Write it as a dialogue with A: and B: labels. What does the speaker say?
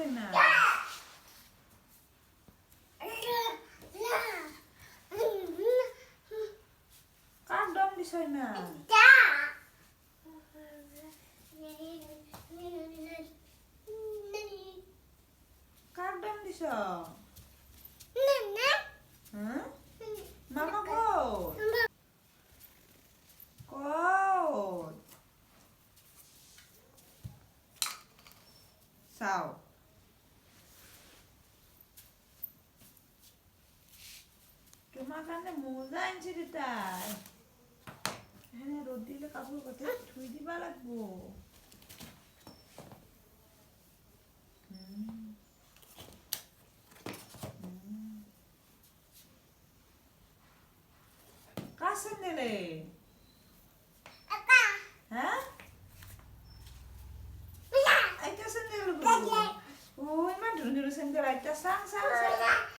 A: দিছই না কাক দম দিছই না কাক দম দিছ হ্যাঁ মামা কত কত চাও তোমার কারণে মোজা আনছি রে তাই এখানে রোদ দিলে কাপড় কোথায় ধুই দিবা লাগবো কার স্যান্ডেলে হ্যাঁ আইতা স্যান্ডেল ও ইমান ধুর ধুর স্যান্ডেল আইতা সাং সাং সাং